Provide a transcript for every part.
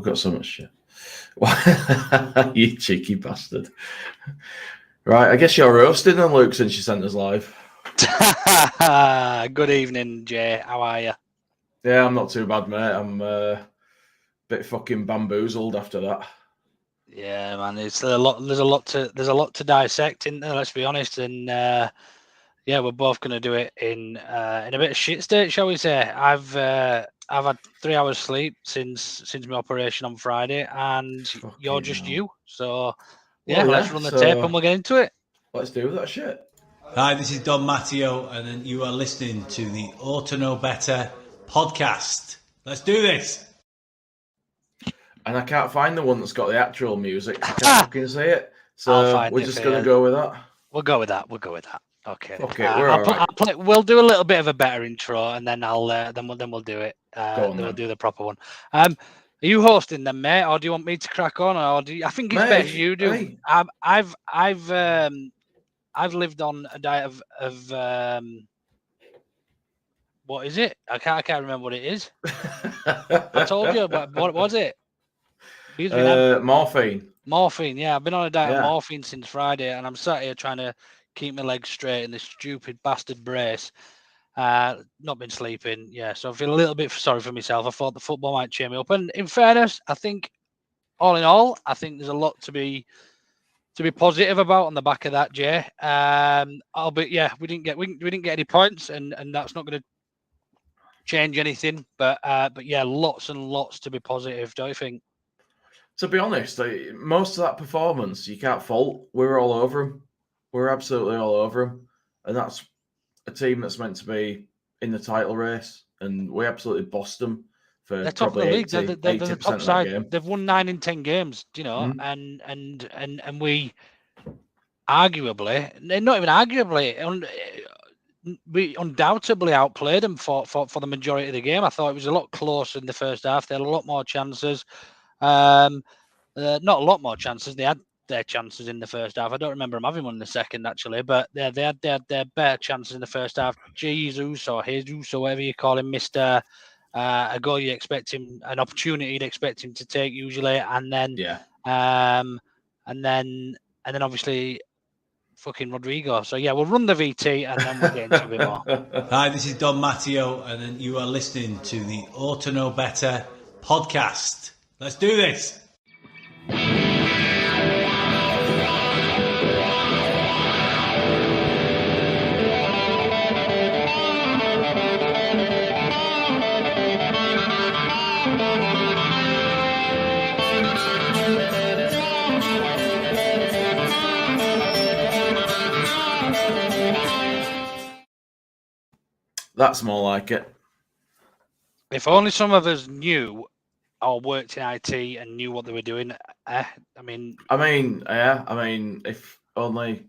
We've got so much shit. You cheeky bastard. Right, I guess you're roasting then, Luke, since you sent us live. Good evening, Jay. How are you? Yeah, I'm not too bad, mate. I'm a bit fucking bamboozled after that. Yeah, man. There's a lot to dissect in there. Let's be honest. And yeah, we're both going to do it in a bit of shit state, shall we say? I've had 3 hours sleep since my operation on Friday, and Fucking you're just hell. you. So Well, let's run the tape and we'll get into it. Let's do that shit. Hi, this is Don Matteo, and you are listening to the Ought to Know Better podcast. Let's do this. And I can't find the one that's got the actual music. I can't fucking see it. So we're just going to go with that. We'll go with that. Okay. Okay, we're all right. We'll do a little bit of a better intro, and then we'll do it. We'll do the proper one. Are you hosting them, mate, or do you want me to crack on? Or I think it's better you do. Hey. I've lived on a diet of what is it? I can't remember what it is. I told you, but what was it? Morphine. Morphine, yeah. I've been on a diet of morphine since Friday, and I'm sat here trying to keep my legs straight in this stupid bastard brace. Not been sleeping, yeah. So I feel a little bit sorry for myself. I thought the football might cheer me up, and in fairness, I think all in all, I think there's a lot to be positive about on the back of that, Jay. Albeit, yeah, we didn't get any points, and that's not going to change anything. But yeah, lots and lots to be positive, don't you think? To be honest, most of that performance you can't fault. We're all over them. We're absolutely all over them, and that's a team that's meant to be in the title race, and we absolutely bossed them. They're top of the league. They're the top side. Game. They've won 9 in 10 games, you know, and we arguably, not even arguably, we undoubtedly outplayed them for the majority of the game. I thought it was a lot closer in the first half. They had a lot more chances. Not a lot more chances. They had their chances in the first half. I don't remember them having one in the second, actually, but they had their better chances in the first half. Jesus or whatever you call him, Mr. A goal you expect him, an opportunity you'd expect him to take usually, and then and then obviously fucking Rodrigo. So yeah, we'll run the VT and then we'll get into a bit more. Hi, this is Don Matteo, and you are listening to the Ought to Know Better podcast. Let's do this. That's more like it. If only some of us knew or worked in IT and knew what they were doing. I mean, if only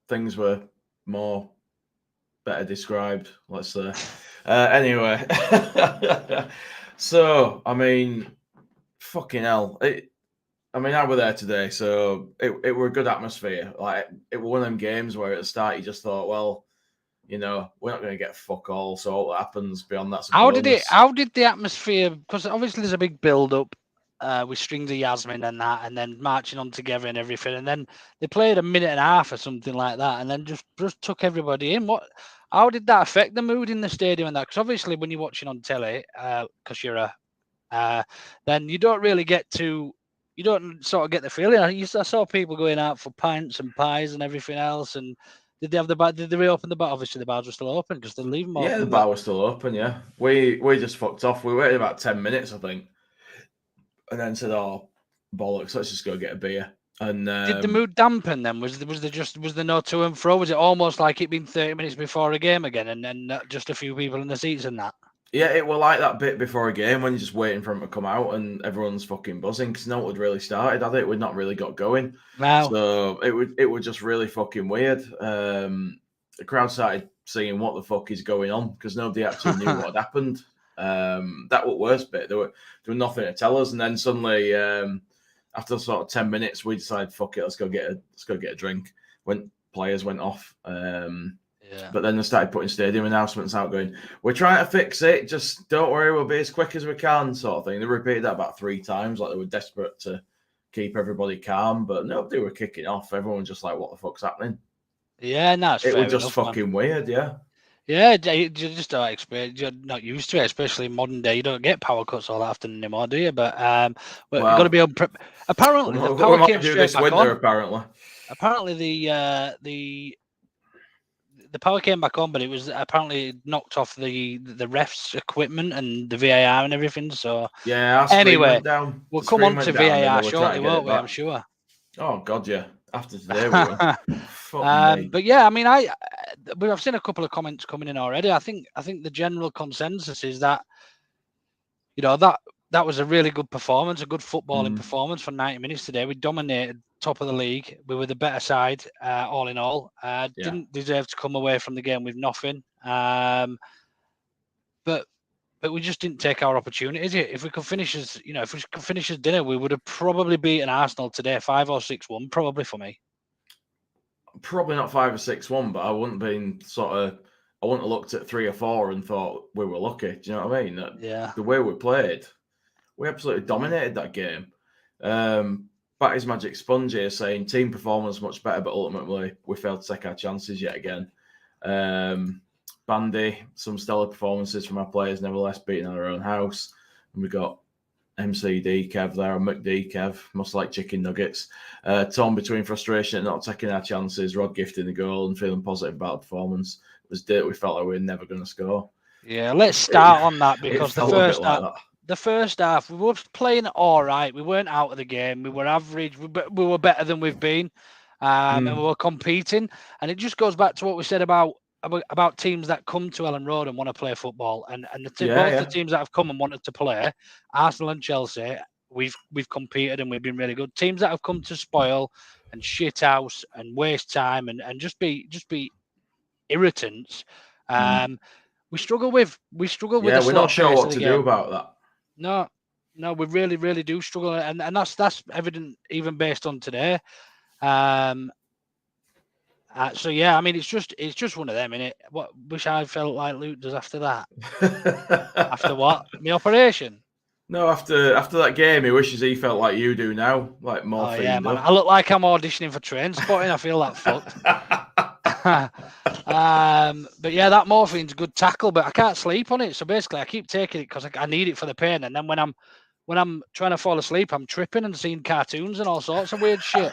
things were more better described, let's say. Anyway, so I mean, fucking hell. I were there today, so it were a good atmosphere. Like, it was one of them games where at the start you just thought, well, you know, we're not going to get fuck all, so what happens beyond that's how did the atmosphere, because obviously there's a big build up with strings of Yasmin and that, and then marching on together and everything, and then they played a minute and a half or something like that, and then just took everybody in. How did that affect the mood in the stadium and that? Because obviously when you're watching on telly, because you're then you don't really you don't sort of get the feeling. I saw people going out for pints and pies and everything else, and did they have the bar? Did they reopen the bar? Obviously, the bars were still open because they leave them open. Yeah, the bar was still open. Yeah, we just fucked off. We waited about 10 minutes, I think, and then said, "Oh, bollocks! Let's just go get a beer." And did the mood dampen then? Was there no to and fro? Was it almost like it been 30 minutes before a game again, and just a few people in the seats and that? Yeah, it was like that bit before a game when you're just waiting for him to come out and everyone's fucking buzzing because no one had really started, had it? We'd not really got going. Wow. So it was just really fucking weird. The crowd started singing "What the fuck is going on?" because nobody actually knew what had happened. That was the worst bit. There were nothing to tell us, and then suddenly, after sort of 10 minutes, we decided, fuck it, let's go get a drink. Players went off. Yeah. But then they started putting stadium announcements out going, we're trying to fix it, just don't worry, we'll be as quick as we can, sort of thing. They repeated that about 3 times, like they were desperate to keep everybody calm, but nobody were kicking off. Everyone was just like, what the fuck's happening? Yeah, no, it's It fair was just enough, fucking weird, yeah. Yeah, you just don't expect. You're not used to it, especially in modern day. You don't get power cuts all that often anymore, do you? But you've got to be on. Apparently, the power we might came do straight this back winter, on. apparently. Apparently, the power came back on, but it was apparently knocked off the refs' equipment and the VAR and everything. So yeah, our screen anyway, went down. we'll The come screen on went to down, VAR and they were shortly, trying to get won't it we? I'm back. sure. Oh God, yeah. After today, we will. Fuck me. But yeah, I mean, I've seen a couple of comments coming in already. I think the general consensus is that that was a really good performance, a good footballing performance for 90 minutes today. We dominated top of the league. We were the better side, all in all. Didn't deserve to come away from the game with nothing. But we just didn't take our opportunities. If we could finish as dinner, we would have probably beaten Arsenal today, 5 or 6-1, probably for me. Probably not 5 or 6-1, but I wouldn't have looked at 3 or 4 and thought we were lucky. Do you know what I mean? Yeah. The way we played, we absolutely dominated that game. Batty's Magic Sponge here saying team performance much better, but ultimately we failed to take our chances yet again. Bandy, some stellar performances from our players, nevertheless beating our own house. And we got MCD Kev there, and McD Kev, must like chicken nuggets. Torn between frustration at not taking our chances, Rod gifting the goal, and feeling positive about the performance. It was dirt. We felt like we were never going to score. Yeah, let's start on that because the first half we were playing all right. We weren't out of the game. We were average. We were better than we've been, and we were competing. And it just goes back to what we said about teams that come to Ellen Road and want to play football, and the teams that have come and wanted to play, Arsenal and Chelsea, we've competed and we've been really good. Teams that have come to spoil and shit house and waste time and just be irritants, we struggle with. Yeah, we're not sure what to do about that. No, we really, really do struggle, and that's evident even based on today. So yeah, I mean, it's just one of them, innit? What wish I felt like Luke does after that. After what? The operation? No, after that game, he wishes he felt like you do now, like more. Oh yeah, man! I look like I'm auditioning for Train Spotting. I feel that fucked. But yeah, that morphine's a good tackle, but I can't sleep on it. So basically, I keep taking it because I need it for the pain, and then when I'm trying to fall asleep, I'm tripping and seeing cartoons and all sorts of weird shit.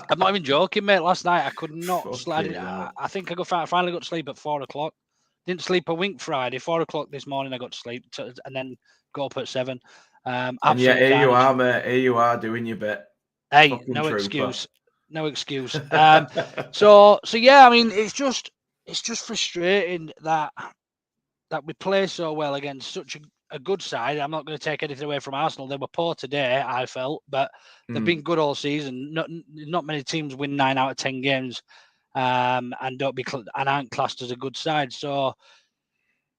I'm not even joking, mate. Last night I could not sleep. I think I finally got to sleep at 4:00. Didn't sleep a wink Friday. 4:00 this morning I got to sleep, and then got up at 7. And yeah, here you are, mate. Here you are doing your bit. Hey, fucking no trooper. Excuse. No excuse. So yeah, I mean, it's just frustrating that we play so well against such a good side. I'm not going to take anything away from Arsenal. They were poor today, I felt, but they've been good all season. Not many teams win 9 out of 10 games, and aren't classed as a good side. So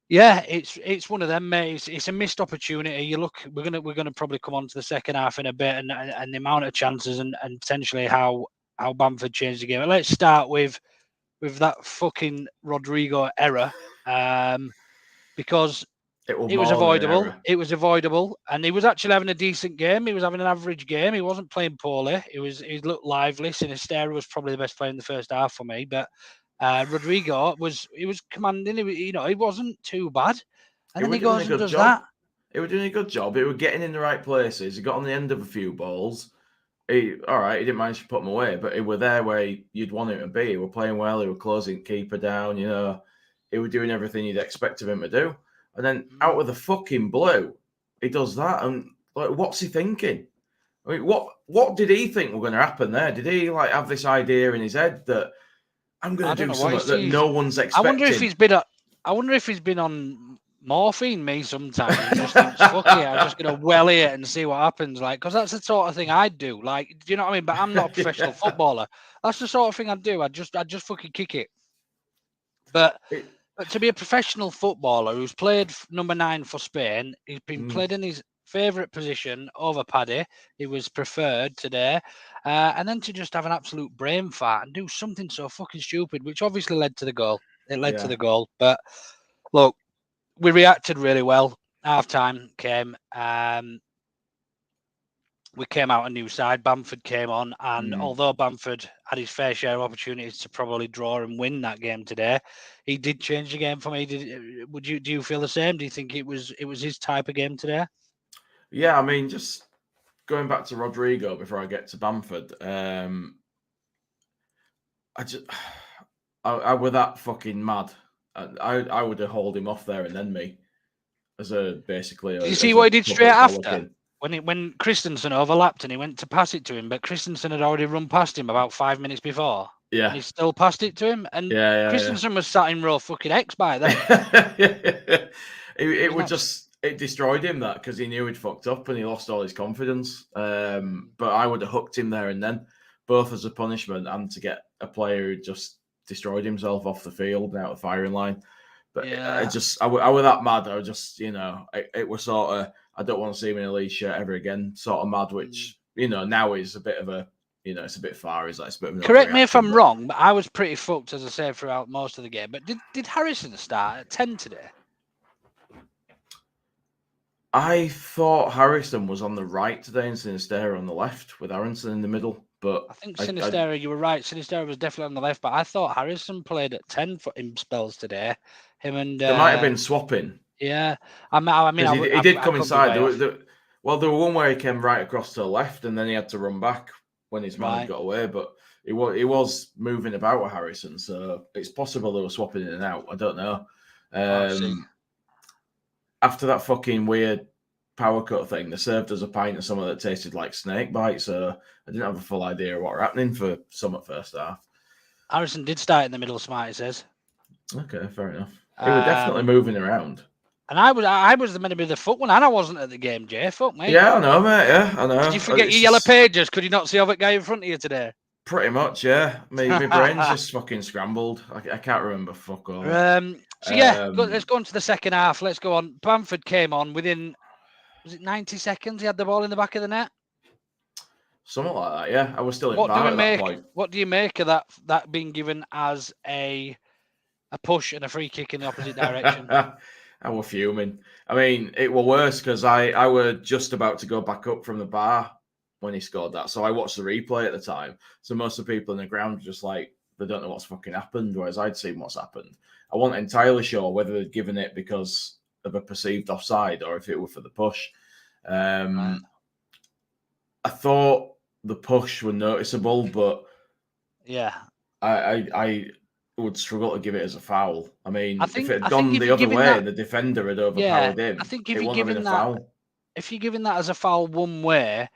yeah, it's one of them, mate. It's a missed opportunity. You look, we're gonna probably come on to the second half in a bit, and the amount of chances and potentially how Bamford changed the game. Let's start with that fucking Rodrigo error, because it was avoidable. It was avoidable, and he was actually having a decent game. He was having an average game. He wasn't playing poorly. He looked lively. Sinisterra was probably the best player in the first half for me, but Rodrigo was commanding. He wasn't too bad, and then he goes and does that. He was doing a good job. He was getting in the right places. He got on the end of a few balls. He didn't manage to put them away, but he were there where you'd want him to be. He were playing well. He were closing keeper down. He were doing everything you'd expect of him to do. And then out of the fucking blue, he does that. And like, what's he thinking? I mean, what did he think were going to happen there? Did he have this idea in his head that I'm going to do something that no one's expecting? I wonder if he's been on morphine me sometimes. He just thinks, fuck it, I'm just going to well it and see what happens. Because that's the sort of thing I'd do. Do you know what I mean? But I'm not a professional footballer. That's the sort of thing I'd do. I'd just fucking kick it. But to be a professional footballer who's played number 9 for Spain, he's been played in his favourite position over Paddy. He was preferred today. And then to just have an absolute brain fart and do something so fucking stupid, which obviously led to the goal. It led to the goal. But look, we reacted really well. Half time came. We came out a new side. Bamford came on, and although Bamford had his fair share of opportunities to probably draw and win that game today, he did change the game for me. Do you feel the same? Do you think it was his type of game today? Yeah, I mean, just going back to Rodrigo before I get to Bamford, I were that fucking mad. I would have hauled him off there and then me as a basically. Did you see what he did straight after? When Christensen overlapped and he went to pass it to him, but Christensen had already run past him about 5 minutes before. Yeah. And he still passed it to him. And Christensen was sat in row fucking X by then. It destroyed him that because he knew he'd fucked up and he lost all his confidence. But I would have hooked him there and then, both as a punishment and to get a player who just destroyed himself off the field and out of the firing line. But I was that mad. I was just, it was sort of, I don't want to see him in a Leeds shirt ever again, sort of mad, which, now is a bit of a, it's a bit far. It's a bit of Correct me if I'm wrong, but I was pretty fucked, as I say, throughout most of the game. But did Harrison start at 10 today? I thought Harrison was on the right today and Sinistera on the left with Aronson in the middle. But I think Sinistera, you were right. Sinistera was definitely on the left, but I thought Harrison played at 10 for him spells today. Him and they might have been swapping. Yeah, I mean, he did come inside. There were one where he came right across to the left, and then he had to run back when his man had got away. But he was moving about with Harrison, so it's possible they were swapping in and out. I don't know. After that fucking weird power cut thing, they served us a pint of something that tasted like snake bite, so I didn't have a full idea of what were happening for some at first half. Harrison did start in the middle, Smarty says. Okay, fair enough. He was definitely moving around. And I was meant to be the foot one, and I wasn't at the game, Jay. Fuck me. Yeah, I know, mate. Yeah, I know. Did you forget your yellow pages? Could you not see that guy in front of you today? Pretty much, yeah. My brain's just fucking scrambled. I can't remember fuck all. Let's go on to the second half. Let's go on. Bamford came on within, was it 90 seconds? He had the ball in the back of the net. Something like that, yeah. I was still in VAR at that point. What do you make of that being given as a push and a free kick in the opposite direction? I were fuming. I mean, it were worse because I were just about to go back up from the bar when he scored that. So I watched the replay at the time. So most of the people in the ground were just like, they don't know what's fucking happened, whereas I'd seen what's happened. I wasn't entirely sure whether they'd given it because of a perceived offside or if it were for the push. I thought the push were noticeable, but yeah, I would struggle to give it as a foul. I mean, if it had gone the other way and the defender had overpowered him, I think if you're giving that, foul. If you're giving that as a foul one way,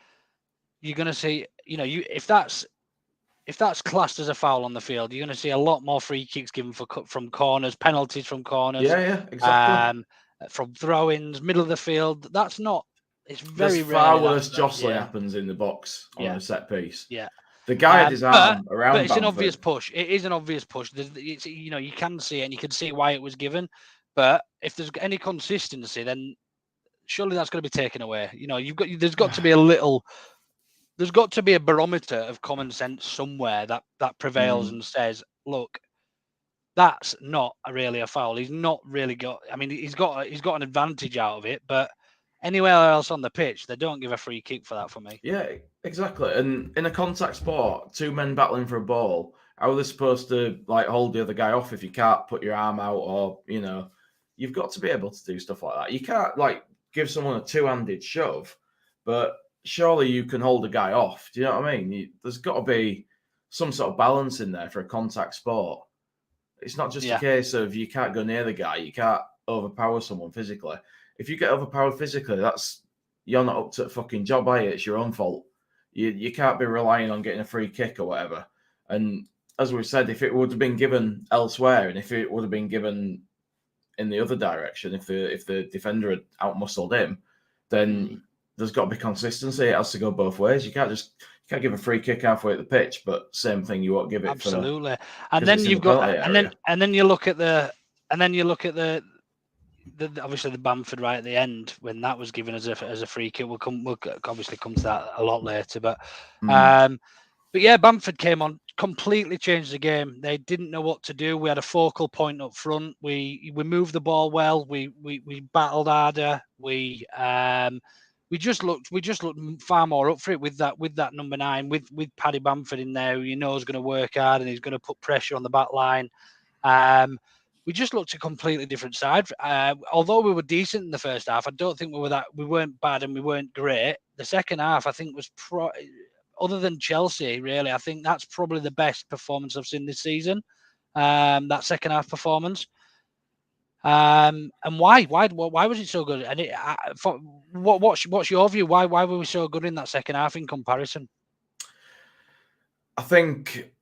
you're going to see, if that's classed as a foul on the field, you're going to see a lot more free kicks given from corners, penalties from corners. Yeah, exactly. From throw-ins, middle of the field. That's not. It's very rare. Far worse jostling happens in the box on a set piece. Yeah. The guy had his arm around. But it's Bamford. an obvious push. It is an obvious push. It's, you can see it and you can see why it was given. But if there's any consistency, then surely that's going to be taken away. There's got to be a barometer of common sense somewhere that prevails and says, look, that's not really a foul. He's not really got. I mean, he's got an advantage out of it, but anywhere else on the pitch, they don't give a free kick for that for me. Yeah, exactly. And in a contact sport, two men battling for a ball, how are they supposed to hold the other guy off if you can't put your arm out or you've got to be able to do stuff like that. You can't give someone a two-handed shove, but surely you can hold a guy off. Do you know what I mean? There's got to be some sort of balance in there for a contact sport. It's not just a case of you can't go near the guy, you can't overpower someone physically. If you get overpowered physically, you're not up to the fucking job, are you? It's your own fault. You can't be relying on getting a free kick or whatever. And as we said, if it would have been given elsewhere, and if it would have been given in the other direction, if the defender had outmuscled him, then there's got to be consistency. It has to go both ways. You can't give a free kick halfway at the pitch, but same thing, you won't give it. Absolutely. And then you've got, and then you look at the obviously the Bamford right at the end when that was given as a free kick. We'll obviously come to that a lot later, but yeah, Bamford came on, completely changed the game. They didn't know what to do. We had a focal point up front. We moved the ball well. We battled harder. We just looked far more up for it with that number 9 with Paddy Bamford in there, who you know is going to work hard and he's going to put pressure on the back line. We just looked a completely different side. Although we were decent in the first half, I don't think we weren't bad and we weren't great. The second half, I think, was other than Chelsea, really, I think that's probably the best performance I've seen this season. That second half performance. And why was it so good? And what's your view? Why were we so good in that second half in comparison? I think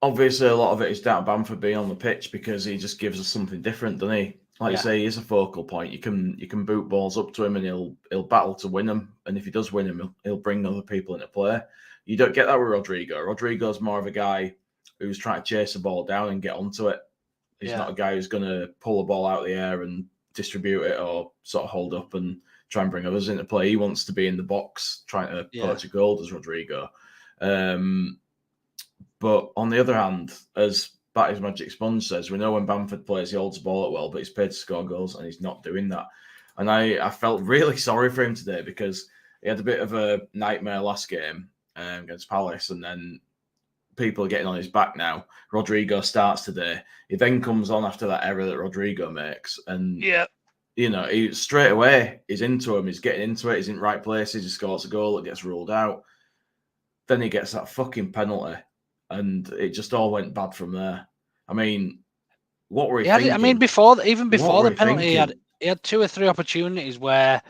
obviously a lot of it is down to Bamford being on the pitch because he just gives us something different, doesn't he? Like you say, he is a focal point. You can boot balls up to him and he'll battle to win them. And if he does win them, he'll bring other people into play. You don't get that with Rodrigo. Rodrigo's more of a guy who's trying to chase the ball down and get onto it. He's not a guy who's going to pull a ball out of the air and distribute it or sort of hold up and try and bring others into play. He wants to be in the box trying to poach a goal, does Rodrigo. But on the other hand, as Batty's Magic Sponge says, we know when Bamford plays, he holds the ball up well, but he's paid to score goals and he's not doing that. And I felt really sorry for him today because he had a bit of a nightmare last game against Palace, and then people are getting on his back now. Rodrigo starts today. He then comes on after that error that Rodrigo makes. And, he straight away, he's into him. He's getting into it. He's in the right places. He scores a goal. It gets ruled out. Then he gets that fucking penalty. And it just all went bad from there. I mean, what were he thinking? I mean, before the penalty, he had 2 or 3 opportunities where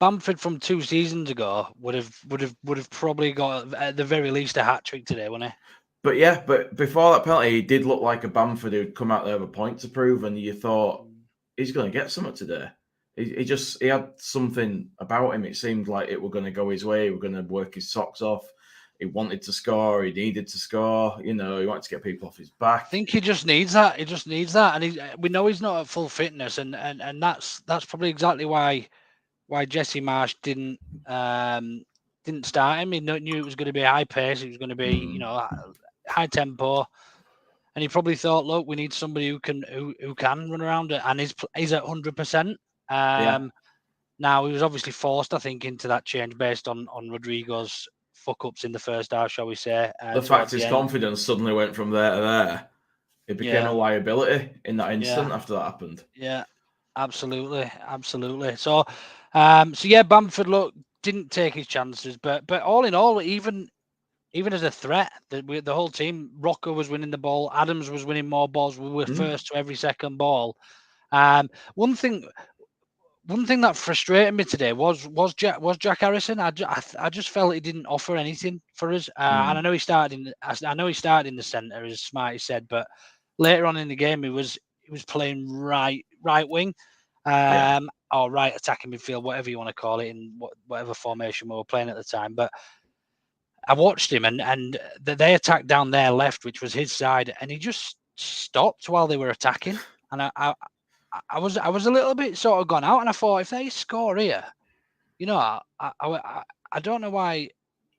Bamford from 2 seasons ago would have probably got at the very least a hat trick today, wouldn't he? But before that penalty, he did look like a Bamford who'd come out there with a point to prove, and you thought he's going to get something today. He had something about him. It seemed like it were going to go his way. He were going to work his socks off. He wanted to score. He needed to score. He wanted to get people off his back. I think he just needs that. And we know he's not at full fitness, and that's probably exactly why Jesse Marsh didn't start him. He knew it was going to be high pace. It was going to be high tempo, and he probably thought, look, we need somebody who can run around it, and he's at 100%. Now he was obviously forced, I think, into that change based on Rodrigo's fuck-ups in the first half, shall we say. The fact his confidence suddenly went from there to there. It became a liability in that instant after that happened. Yeah, absolutely. So, Bamford, look, didn't take his chances, but all in all, even as a threat, the whole team, Rocco was winning the ball, Adams was winning more balls. We were first to every second ball. One thing that frustrated me today was Jack Harrison. I just felt he didn't offer anything for us. And I know he started in the centre, as Smarty said, but later on in the game he was playing right wing, or right attacking midfield, whatever you want to call it, in whatever formation we were playing at the time. But I watched him, and they attacked down their left, which was his side, and he just stopped while they were attacking, and I was a little bit sort of gone out, and I thought, if they score here, I don't know why.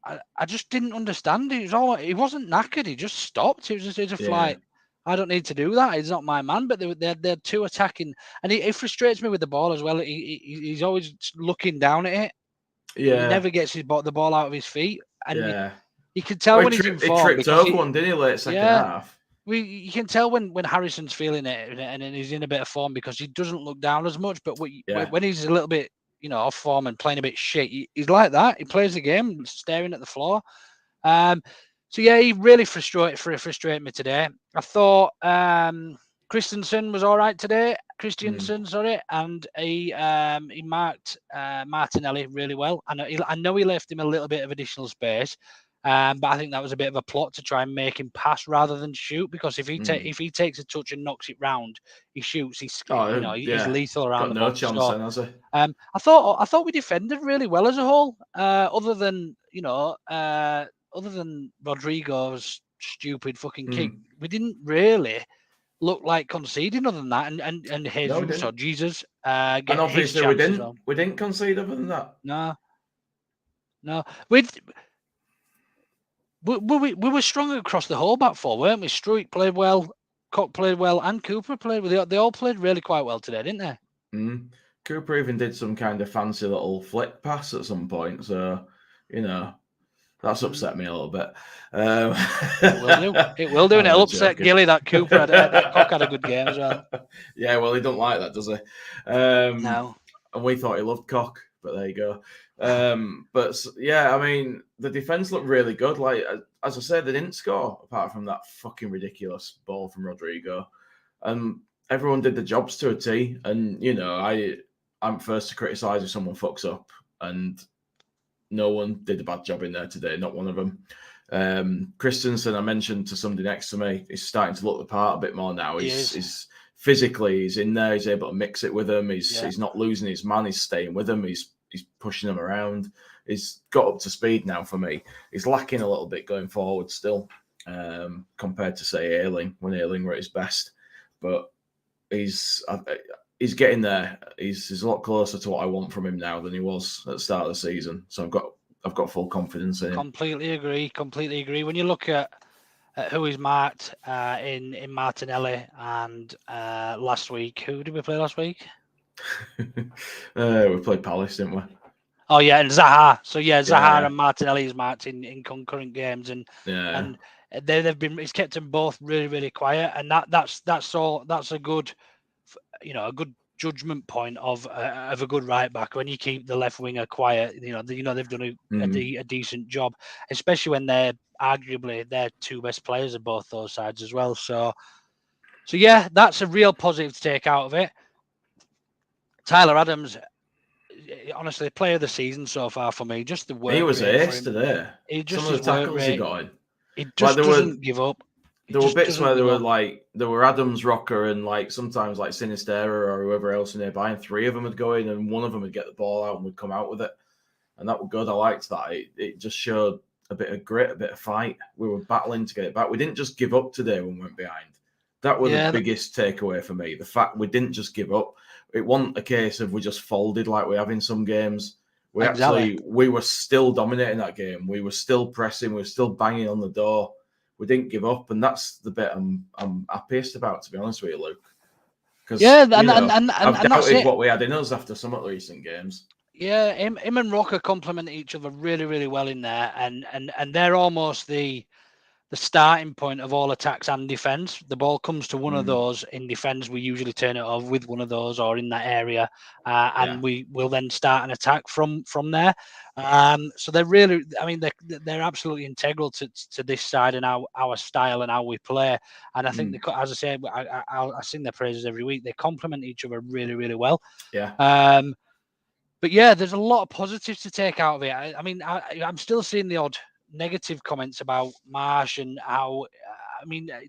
I just didn't understand. He wasn't knackered. He just stopped. It was just like, I don't need to do that. He's not my man. But they're 2 attacking, and he frustrates me with the ball as well. He's always looking down at it. Yeah, he never gets the ball out of his feet, and you can tell when he's in form. He tripped over one, didn't he, late second half? You can tell when Harrison's feeling it and he's in a bit of form because he doesn't look down as much. But when he's a little bit, off form and playing a bit shit, he's like that. He plays the game staring at the floor. He really frustrated me today. I thought Christensen was all right today. And he marked Martinelli really well. I know he left him a little bit of additional space. But I think that was a bit of a plot to try and make him pass rather than shoot, because if he takes a touch and knocks it round, he shoots. He's lethal around the box. Chance then, has he? I thought we defended really well as a whole. Other than Rodrigo's stupid fucking kick, we didn't really look like conceding other than that, and Jesus or Jesus and get his obviously chance as well. we didn't concede other than that. No. We were strong across the whole back four, weren't we? Struijk played well, Cook played well, and Cooper played well. They all played really quite well today, didn't they? Mm. Cooper even did some kind of fancy little flick pass at some point, so that's upset me a little bit. It will do. It will do, and it'll upset Gilly that Cooper Cook had a good game as well. Yeah, well, he don't like that, does he? No. And we thought he loved Cock, but there you go. But yeah, I mean, the defense looked really good. Like as I said, they didn't score apart from that fucking ridiculous ball from Rodrigo, and everyone did the jobs to a T. And I'm first to criticise if someone fucks up, and no one did a bad job in there today. Not one of them. Christensen, I mentioned to somebody next to me, is starting to look the part a bit more now. He's physically, he's in there. He's able to mix it with them. He's not losing his man. He's staying with them. He's pushing them around. He's got up to speed now for me. He's lacking a little bit going forward still, compared to say Ayling when Ayling were at his best. But he's getting there. He's a lot closer to what I want from him now than he was at the start of the season. So I've got full confidence in him. Completely agree. When you look at who he's marked in Martinelli and last week, who did we play last week? We played Palace, didn't we? Oh yeah, and Zaha. So yeah, Zaha and Martinelli is marked in concurrent games, and they've been. It's kept them both really, really quiet, and that's a good, a good judgment point of a good right back when you keep the left winger quiet. They've done a decent job, especially when they're arguably their two best players of both those sides as well. So yeah, that's a real positive to take out of it. Tyler Adams, honestly, player of the season so far for me. Just the work. He was ace today. Some of the tackles he got in. He just doesn't give up. There were bits where there were Adams, Rocker, and sometimes Sinistera or whoever else nearby, and three of them would go in, and one of them would get the ball out and would come out with it, and that was good. I liked that. It just showed a bit of grit, a bit of fight. We were battling to get it back. We didn't just give up today when we went behind. That was the biggest takeaway for me. The fact we didn't just give up. It wasn't a case of we just folded like we have in some games. We were still dominating that game. We were still pressing. We were still banging on the door. We didn't give up, and that's the bit I'm happiest about, to be honest with you, Luke. Because I've doubted what we had in us after some of the recent games. Yeah, him and Rocker complement each other really, really well in there, and they're almost the starting point of all attacks and defense. The ball comes to one of those in defense, we usually turn it off with one of those or in that area, and we will then start an attack from there. So they're really, they're absolutely integral to this side and our style and how we play. And I think, as I say, I sing their praises every week. They complement each other really, really well. Yeah. But yeah, there's a lot of positives to take out of it. I'm still seeing the odd negative comments about Marsh and how.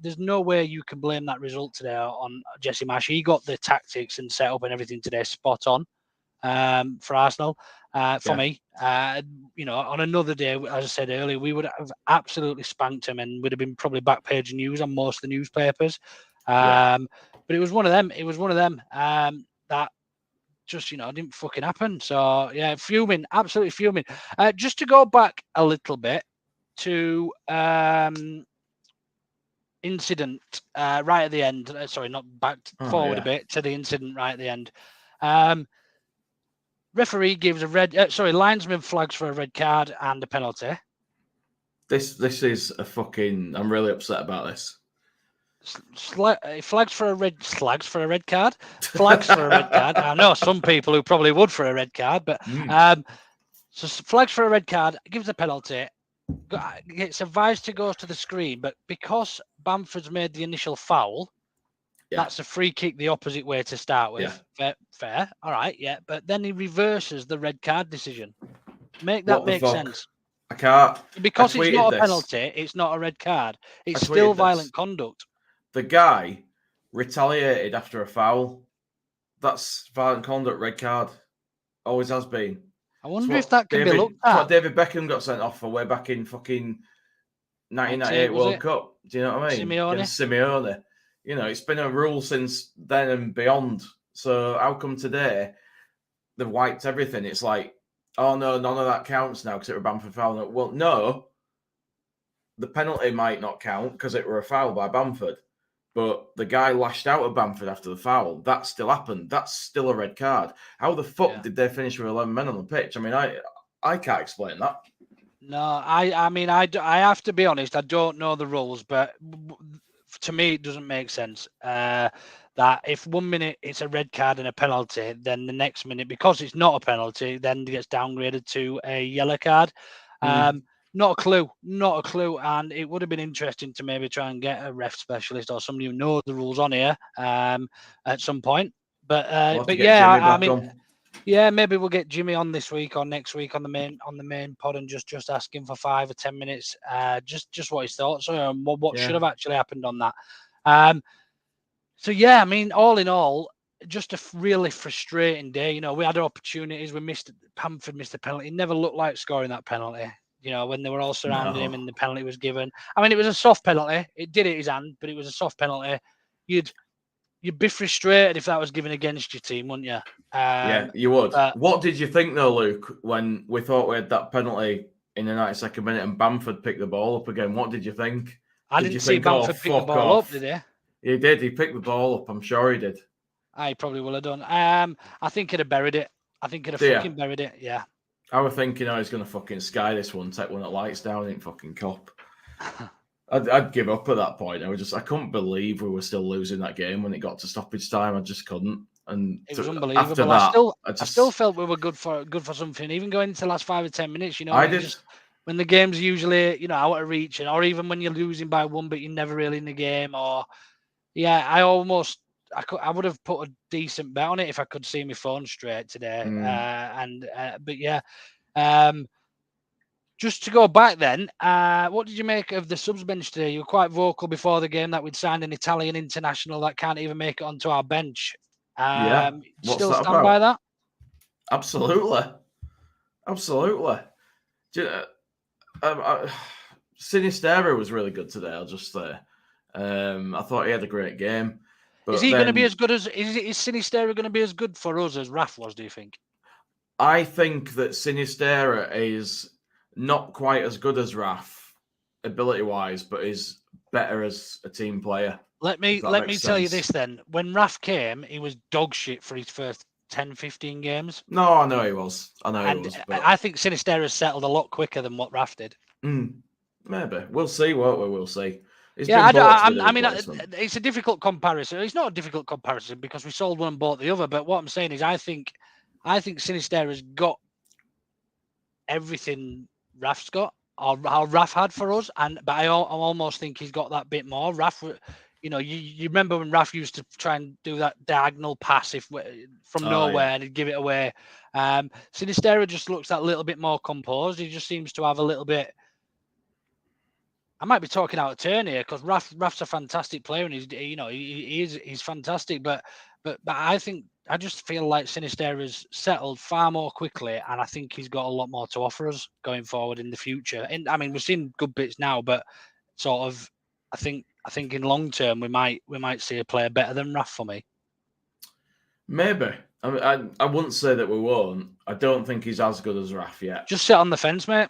There's no way you can blame that result today on Jesse Marsh. He got the tactics and setup and everything today spot on for Arsenal. For me, on another day, as I said earlier, we would have absolutely spanked him and would have been probably back page news on most of the newspapers. But it was one of them. That just didn't fucking happen. So yeah, fuming, absolutely fuming. Just to go back a little bit to incident right at the end. Sorry, not back forward a bit to the incident right at the end. Referee gives a linesman flags for a red card and a penalty. This is a fucking. I'm really upset about this. Flags for a red card. I know some people who probably would for a red card, but so flags for a red card, gives a penalty. It's advised to go to the screen, but because Bamford's made the initial foul, that's a free kick the opposite way to start with. Fair. All right, yeah. But then he reverses the red card decision. Make sense. I can't. Because it's not a penalty, it's not a red card. It's still violent conduct. The guy retaliated after a foul. That's violent conduct, red card. Always has been. I wonder if that can be looked at. What David Beckham got sent off for way back in fucking 1998 World Cup. Do you know what I mean? Simeone. Simeone. You know, it's been a rule since then and beyond. So how come today they've wiped everything? It's like, oh no, none of that counts now because it were Bamford foul. Well, no, the penalty might not count because it were a foul by Bamford. But the guy lashed out at Bamford after the foul. That still happened. That's still a red card. How the fuck did they finish with 11 men on the pitch? I mean, I can't explain that. No, I mean, I have to be honest. I don't know the rules, but to me, it doesn't make sense. That if 1 minute it's a red card and a penalty, then the next minute, because it's not a penalty, then it gets downgraded to a yellow card. Not a clue. And it would have been interesting to maybe try and get a ref specialist or somebody who knows the rules on here at some point. But yeah, maybe we'll get Jimmy on this week or next week on the main pod and just ask him for 5 or 10 minutes, just what his thoughts are and what should have actually happened on that. So yeah, I mean, all in all, just a really frustrating day. You know, we had opportunities. Bamford missed a penalty. It never looked like scoring that penalty. You know, when they were all surrounding him and the penalty was given. I mean, it was a soft penalty. It did hit his hand, but it was a soft penalty. You'd be frustrated if that was given against your team, wouldn't you? Yeah, you would. What did you think, though, Luke, when we thought we had that penalty in the 92nd minute and Bamford picked the ball up again? What did you think? I didn't see Bamford pick the ball up, did he? He did. He picked the ball up. I'm sure he did. I probably will have done. I think he'd have buried it. I think he'd have fucking buried it. Yeah. I was thinking, he's going to fucking sky this one, take one that lights down in fucking cop. I'd give up at that point. I couldn't believe we were still losing that game when it got to stoppage time. I just couldn't. And it was unbelievable. After that, I still felt we were good for something. Even going into the last 5 or 10 minutes, you know, when the game's usually, you know, out of reach, or even when you're losing by 1, but you're never really in the game. Or I would have put a decent bet on it if I could see my phone straight today. Just to go back then, what did you make of the subs bench today? You were quite vocal before the game that we'd signed an Italian international that can't even make it onto our bench. What's still that stand about? by that? Absolutely. Sinistera was really good today, I'll just say. I thought he had a great game. But is he going to be as good as... Is Sinistera going to be as good for us as Raf was, do you think? I think that Sinistera is not quite as good as Raf, ability-wise, but is better as a team player. Let me tell you this then. When Raf came, he was dog shit for his first 10, 15 games. No, I know he was. But... I think Sinistera's settled a lot quicker than what Raf did. Maybe. We'll see, won't we? We'll see. I mean, it's a difficult comparison. It's not a difficult comparison because we sold one and bought the other. But what I'm saying is I think Sinistera's got everything Raf's got, or how Raf had for us. But I almost think he's got that bit more. Raf, you know, you remember when Raf used to try and do that diagonal pass from nowhere and he'd give it away. Sinistera just looks that little bit more composed. He just seems to have a little bit. I might be talking out of turn here because Raf's a fantastic player and he's fantastic. But I just feel like Sinistera's settled far more quickly, and I think he's got a lot more to offer us going forward in the future. And I mean, we've seen good bits now, but sort of, I think in long term we might see a player better than Raf for me. Maybe. I wouldn't say that we won't. I don't think he's as good as Raf yet. Just sit on the fence, mate.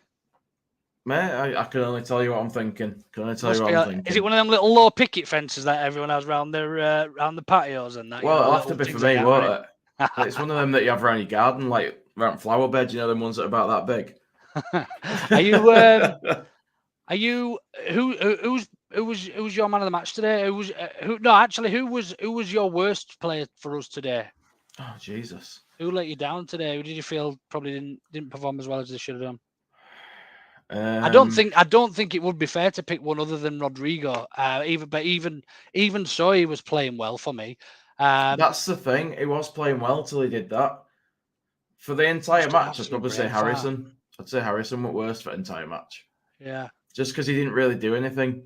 Mate, I can only tell you what I'm thinking. Is it one of them little low picket fences that everyone has around the patios and that? Well, it'll have to be for me, won't it? It's one of them that you have around your garden, like around flower beds. You know, them ones that are about that big. Who was your man of the match today? Who was your worst player for us today? Oh Jesus! Who let you down today? Who did you feel probably didn't perform as well as they should have done? I don't think it would be fair to pick one other than Rodrigo. Even so, he was playing well for me. That's the thing. He was playing well till he did that. For the entire match, I'd probably say Harrison. I'd say Harrison went worst for the entire match. Yeah. Just because he didn't really do anything.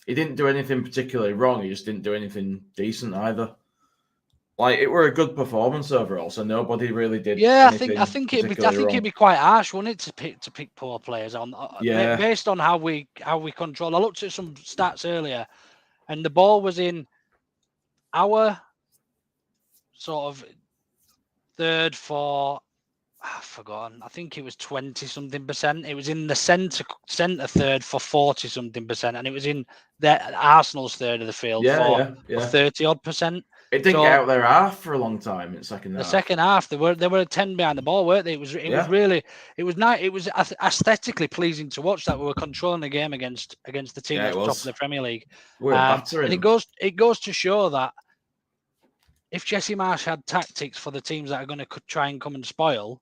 He didn't do anything particularly wrong. He just didn't do anything decent either. Like, it were a good performance overall, so nobody really did. Yeah, I think it'd be quite harsh, wouldn't it, to pick poor players on? Based on how we control. I looked at some stats earlier. and the ball was in our sort of third for, I've forgotten. I think it was 20-something%. It was in the centre third for 40-something%, and it was in Arsenal's third of the field for 30-odd%. It didn't get out their half for a long time in second half. The second half, they were a 10 behind the ball, weren't they? It was really, it was nice. It was aesthetically pleasing to watch that we were controlling the game against the team at the top of the Premier League. We were battering. And it goes to show that if Jesse Marsch had tactics for the teams that are going to try and come and spoil,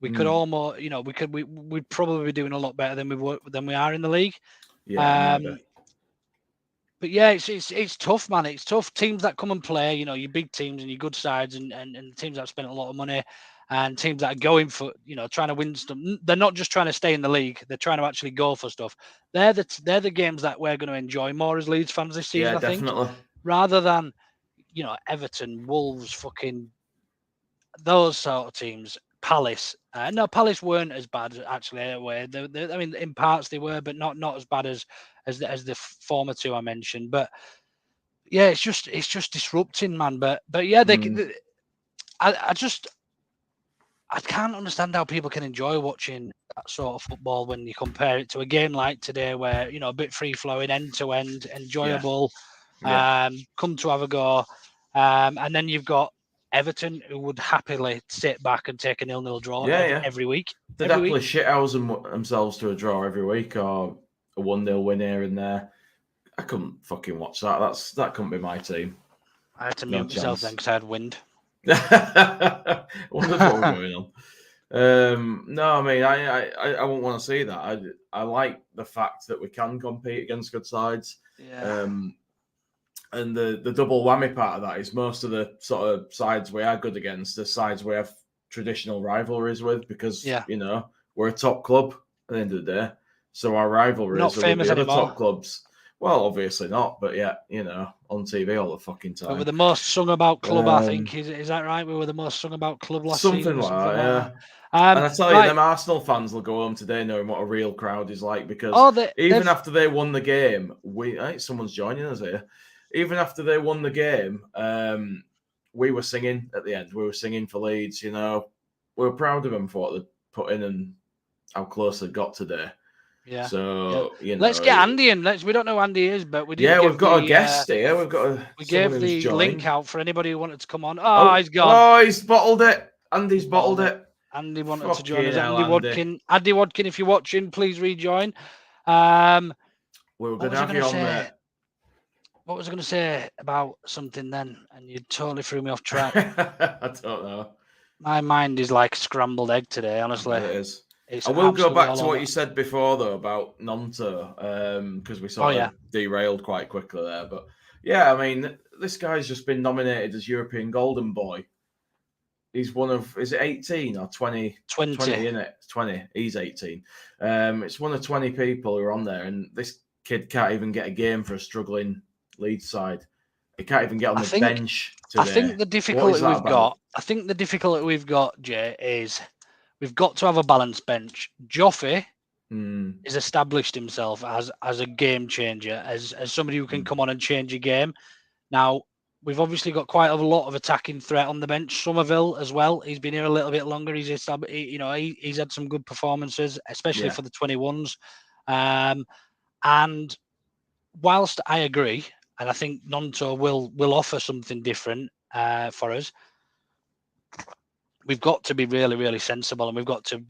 we could almost, we'd probably be doing a lot better than we are in the league. Yeah. But yeah, it's tough, man. It's tough. Teams that come and play, your big teams and your good sides, and teams that have spent a lot of money, and teams that are going for, trying to win stuff. They're not just trying to stay in the league. They're trying to actually go for stuff. They're the games that we're going to enjoy more as Leeds fans this season. I think, rather than Everton, Wolves, fucking those sort of teams. Palace. No, Palace weren't as bad actually. Anyway, I mean, in parts they were, but not as bad as the former two I mentioned. But yeah, it's just disrupting, man. But yeah, I can't understand how people can enjoy watching that sort of football when you compare it to a game like today, where a bit free flowing, end to end, enjoyable. Come to have a go, and then you've got Everton, who would happily sit back and take a 0-0 draw every week. They'd happily shithouse themselves to a draw every week, or a 1-0 win here and there. I couldn't fucking watch that. That couldn't be my team. I had to mute myself then because I had wind. I wonder what was going on. No, I mean, I wouldn't want to see that. I like the fact that we can compete against good sides. Yeah. And the double whammy part of that is most of the sort of sides we are good against, the sides we have traditional rivalries with, because we're a top club at the end of the day. So our rivalries not are famous with the anymore. other top clubs. Well, obviously not, but yeah, on TV all the fucking time. But we're the most sung about club, I think. Is that right? We were the most sung about club last season. Something like that. And I tell you, them Arsenal fans will go home today knowing what a real crowd is like, because even after they won the game, someone's joining us here. Even after they won the game, we were singing at the end. We were singing for Leeds, We were proud of them for what they put in and how close they got today. Yeah. So, let's get Andy in. We don't know who Andy is, but we did. Yeah, we've got a guest here. We gave the link out for anybody who wanted to come on. Oh, he's gone. Oh, he's bottled it. Andy's bottled it. Andy wanted to join us. Andy Wadkin, if you're watching, please rejoin. We were going to have you on there. What was I going to say about something then? And you totally threw me off track. I don't know. My mind is like scrambled egg today, honestly. It is. I will go back to what you said before, though, about Nonto, because we sort of derailed quite quickly there. But yeah, I mean, this guy's just been nominated as European Golden Boy. He's one of, is it 18 or 20? 20, isn't it? 20. He's 18. It's one of 20 people who are on there, and this kid can't even get a game for a struggling Leeds side. He can't even get on the bench today. I think the difficulty we've got, Jay, is we've got to have a balanced bench. Joffe has established himself as a game changer, as somebody who can come on and change a game. Now, we've obviously got quite a lot of attacking threat on the bench. Somerville as well. He's been here a little bit longer. He's had some good performances, especially for the 21s. And whilst I agree, and I think Nonto will offer something different for us, we've got to be really, really sensible, and we've got to,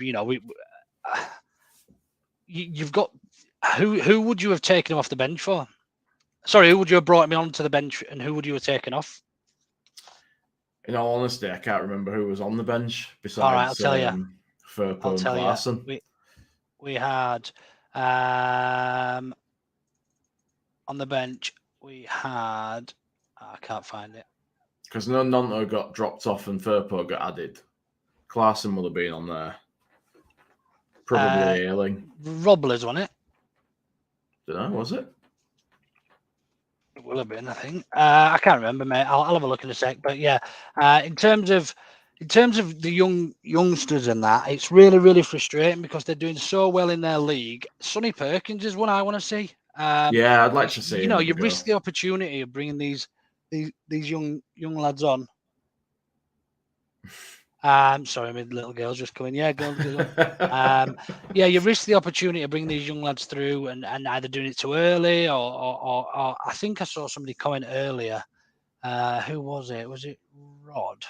you've got who would you have taken him off the bench for? Sorry, who would you have brought him onto the bench, and who would you have taken off? In all honesty, I can't remember who was on the bench besides. All right, I'll tell you. Firpo and Larson. We had on the bench. We had. I can't find it. Because Nonto got dropped off and Firpo got added. Clarkson would have been on there. Probably Ailing. Robles, wasn't it? Don't know, was it? It will have been, I think. I can't remember, mate. I'll have a look in a sec. But yeah, in terms of the youngsters and that, it's really, really frustrating because they're doing so well in their league. Sonny Perkins is one I want to see. Yeah, I'd like to see. You know, you risk the opportunity of bringing these young lads on. Sorry, my little girl's just coming. Yeah, go. Yeah, you risk the opportunity of bringing these young lads through and either doing it too early or I think I saw somebody comment earlier. Who was it? Was it Rod?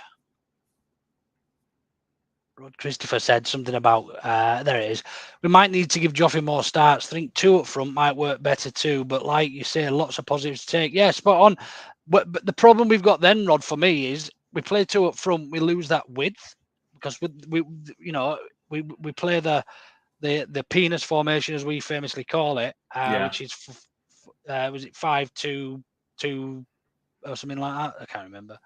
Rod Christopher said something about there it is. We might need to give Joffrey more starts. I think 2 up front might work better too. But like you say, lots of positives to take. Yeah, spot on. But the problem we've got then, Rod, for me is we play 2 up front, we lose that width because we play the penis formation as we famously call it, which is was it 5-2-2 or something like that? I can't remember.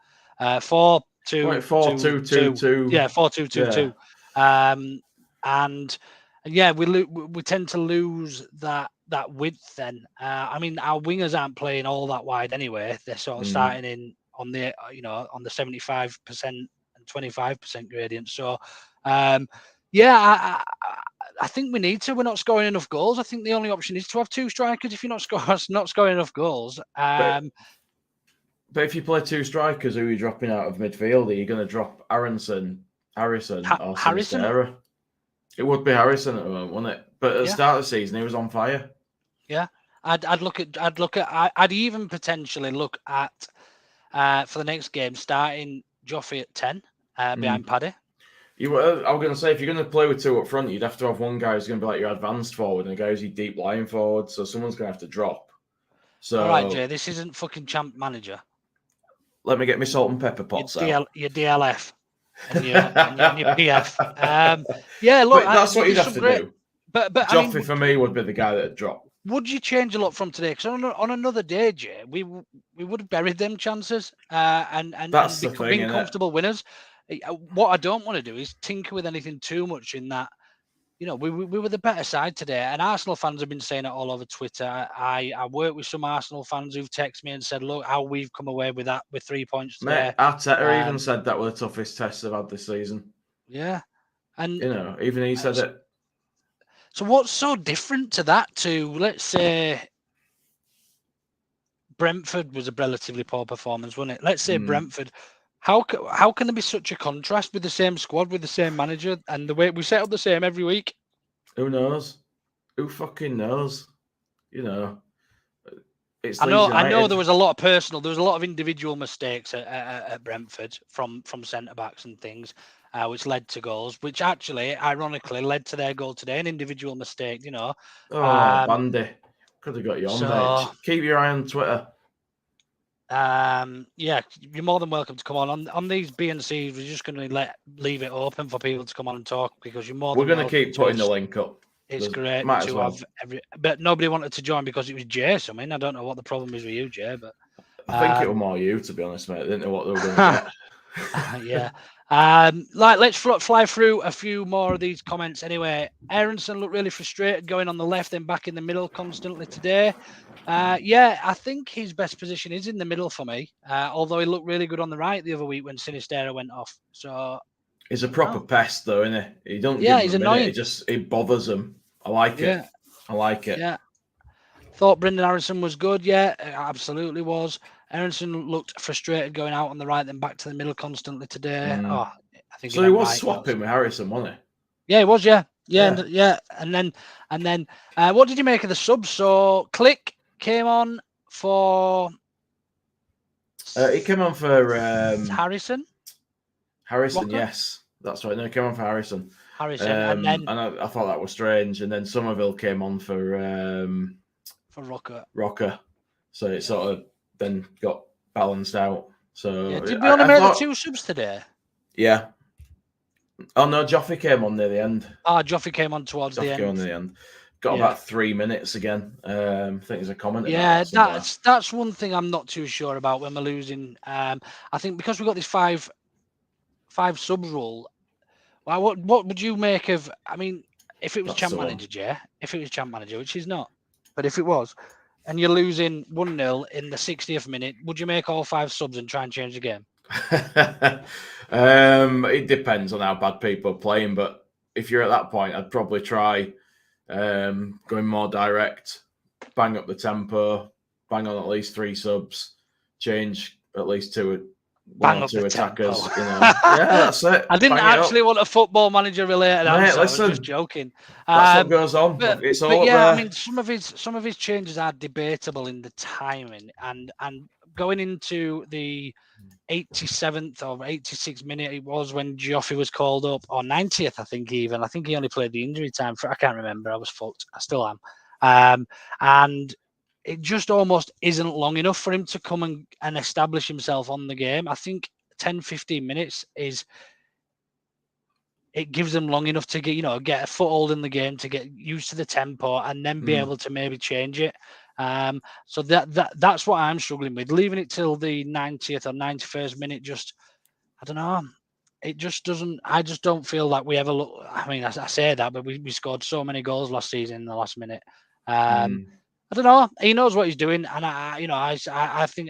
4-2-2-2. Yeah, 4-2-2-2. And yeah, we tend to lose that width then. I mean, our wingers aren't playing all that wide anyway. They're sort of starting in on the 75% and 25% gradient. So yeah, I think we need to. We're not scoring enough goals. I think the only option is to have 2 strikers if you're not scoring enough goals. But if you play 2 strikers, who are you dropping out of midfield? Are you going to drop Harrison, or Sinistera? It would be Harrison at the moment, wouldn't it? But at the start of the season, he was on fire. Yeah, I'd even potentially look at for the next game starting Joffrey at 10 behind Paddy. I was going to say, if you're going to play with 2 up front, you'd have to have one guy who's going to be like your advanced forward and a guy who's your deep lying forward. So someone's going to have to drop. So all right, Jay, this isn't fucking Champ Manager. Let me get my salt and pepper pots out. Your DLF and your PF. Yeah, look, that's what you'd have to do. But Joffrey for me would be the guy that'd drop. Would you change a lot from today? Because on another day, Jay, we would have buried them chances and being comfortable winners. What I don't want to do is tinker with anything too much in that. You know, we were the better side today, and Arsenal fans have been saying it all over Twitter. I work with some Arsenal fans who've texted me and said, "Look, how we've come away with 3 points today." Mate, Arteta even said that were the toughest tests they've had this season. Yeah, and even he said it. So what's so different to that? To let's say Brentford was a relatively poor performance, wasn't it? Let's say Brentford. How can there be such a contrast with the same squad, with the same manager, and the way we set up the same every week? Who knows? Who fucking knows? It's I know there was a lot of individual mistakes at Brentford from centre backs and things, which led to goals, which actually, ironically, led to their goal today. An individual mistake, Oh, Bandy, could have got you on there. Keep your eye on Twitter. Yeah, you're more than welcome to come on these B and C's. We're just going to leave it open for people to come on and talk because you're more. We're going to keep putting the link up. It's great to have but nobody wanted to join because it was Jay. So I don't know what the problem is with you, Jay, but I think it was more you, to be honest, mate. I didn't know what they were going to get. Yeah. Let's fly through a few more of these comments anyway. Aronson looked really frustrated going on the left then back in the middle constantly today. Yeah, I think his best position is in the middle for me, although he looked really good on the right the other week when Sinistera went off. So he's a proper pest though, isn't he? He don't he's annoying. It bothers him. I like it. I like it. Yeah. Thought Brendan Aronson was good. Yeah, absolutely was. Aronson looked frustrated going out on the right, then back to the middle constantly today. I think so. He was swapping with Harrison, wasn't he? Yeah, he was. Yeah. And then, what did you make of the subs? So Click came on for. He came on for Harrison. Harrison, Rocker? Yes, that's right. No, he came on for Harrison. And I thought that was strange. And then Somerville came on for Rocker. So it sort of then got balanced out. So did we only make the 2 subs today? Yeah. Oh no, Joffrey came on near the end. Joffrey came on towards the end. Got about 3 minutes again. I think there's a comment. Yeah, that's one thing I'm not too sure about when we're losing. I think because we've got this five subs rule. Well, what would you make of? I mean, if it was Champ Manager, Jay, if it was Champ Manager, which is not, but if it was, and you're losing 1-0 in the 60th minute, would you make all 5 subs and try and change the game? It depends on how bad people are playing, but if you're at that point, I'd probably try going more direct. bang up the tempo, bang on at least 3 subs, change at least one or two attackers. Tempo. You know, yeah, that's it. I didn't Bang it actually up. want a Football Manager related Mate, answer. listen, I was just joking. That's what goes on. It's all but up yeah, there. I mean, some of his changes are debatable in the timing, and going into the 87th or 86th minute it was when Joffrey was called up, or 90th, I think even. I think he only played the injury time for. I can't remember. I was fucked. I still am. And it just almost isn't long enough for him to come and establish himself on the game. I think 10, 15 minutes it gives them long enough to get a foothold in the game, to get used to the tempo, and then be able to maybe change it. So that's what I'm struggling with. Leaving it till the 90th or 91st minute, I don't know. It just doesn't. I just don't feel like we ever look. I mean, I say that, but we scored so many goals last season in the last minute. I don't know. He knows what he's doing, and I think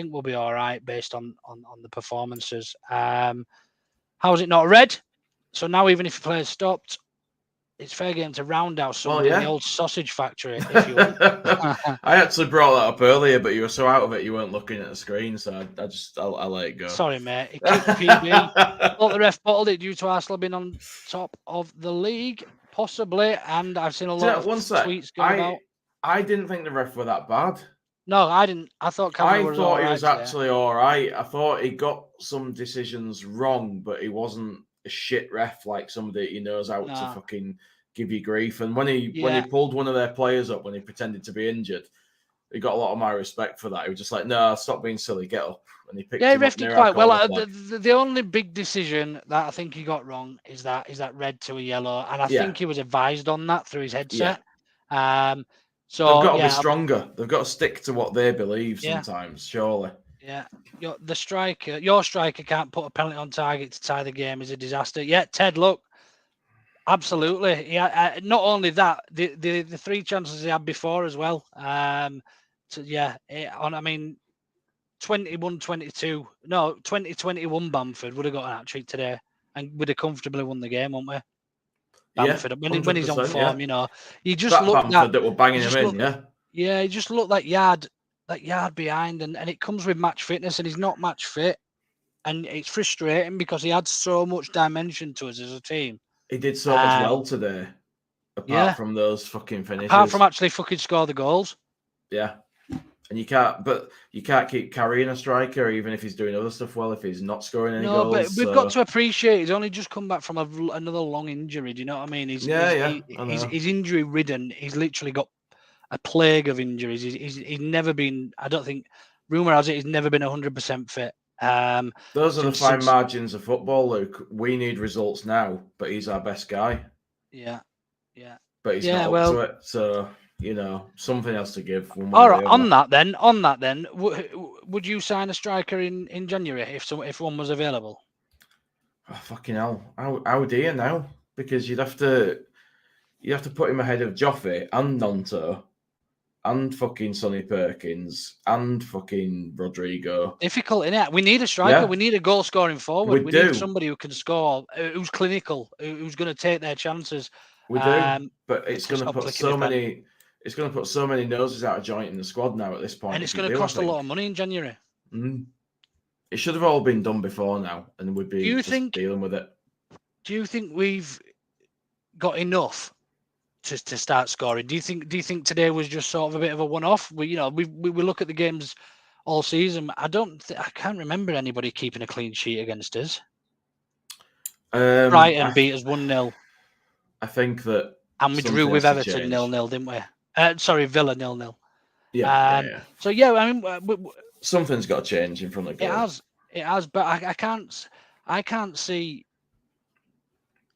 we'll be all right based on the performances. How is it not red? So now even if the player's stopped, it's fair game to round out somebody in the old sausage factory, if you want. I actually brought that up earlier, but you were so out of it you weren't looking at the screen, so I let it go. Sorry, mate. It kicked PB. Thought the ref bottled it due to Arsenal being on top of the league, possibly. And I've seen a lot of tweets going about. I didn't think the ref were that bad. No, I didn't. I thought he was actually all right. I thought he got some decisions wrong, but he wasn't a shit ref like somebody he knows how to fucking give you grief. And when he pulled one of their players up when he pretended to be injured, he got a lot of my respect for that. He was just like, "No, stop being silly, get up." And he picked him up it quite well. The only big decision that I think he got wrong is that red to a yellow, and I think he was advised on that through his headset. So they've got to be stronger. They've got to stick to what they believe sometimes, surely. Yeah, your striker can't put a penalty on target to tie the game is a disaster. Yeah, Ted, look, absolutely. Yeah, not only that, the 3 chances he had before as well. I mean, 21-22, no, 20-21 Bamford would have got an hat-trick today and would have comfortably won the game, wouldn't we? Bamford, when he's on form, you just that look Bamford that were banging him in, he just looked like yard behind, and it comes with match fitness, and he's not match fit, and it's frustrating because he adds so much dimension to us as a team. He did so much well today, apart from those fucking finishes. Apart from actually fucking score the goals. Yeah. And you can't keep carrying a striker, even if he's doing other stuff well, if he's not scoring any goals. No, but we've got to appreciate he's only just come back from another long injury. Do you know what I mean? He's injury ridden. He's literally got a plague of injuries. He's never been. I don't think. Rumor has it he's never been 100% fit. Those are the fine margins of football, Luke. We need results now, but he's our best guy. Yeah. But he's not up to it, so. Something else to give. All right. On that then, would you sign a striker in January if one was available? Oh, fucking hell! How do you now? Because you'd have to put him ahead of Joffrey and Nonto, and fucking Sonny Perkins and fucking Rodrigo. Difficult, innit? We need a striker. Yeah. We need a goal scoring forward. We need somebody who can score, who's clinical, who's going to take their chances. We do, but it's going to put so many. It's going to put so many noses out of joint in the squad now at this point. And it's going to cost a lot of money in January. It should have all been done before now, and we'd be dealing with it. Do you think we've got enough to start scoring? Do you think today was just sort of a bit of a one-off? We look at the games all season. I can't remember anybody keeping a clean sheet against us. Brighton beat us 1-0. I think that, and we drew with Everton 0-0, didn't we? Villa 0-0. Yeah. So I mean, something's got to change in front of the goal. It has, but I can't see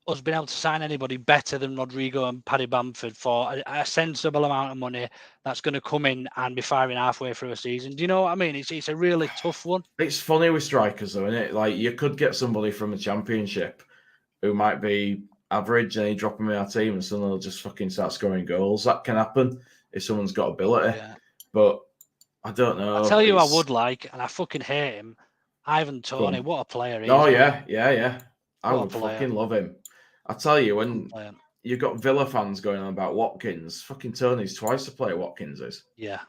us being able to sign anybody better than Rodrigo and Paddy Bamford for a sensible amount of money that's going to come in and be firing halfway through a season. Do you know what I mean? It's a really tough one. It's funny with strikers, though, isn't it? Like, you could get somebody from the Championship who might be average and you drop them in our team and suddenly they'll just fucking start scoring goals. That can happen if someone's got ability. Yeah. But I don't know. I'll tell you I would like, and I fucking hate him, Ivan Toney. What a player he is. Oh, yeah. I would fucking love him. I tell you, when you've got Villa fans going on about Watkins. Fucking Tony's twice the player Watkins is. Yeah.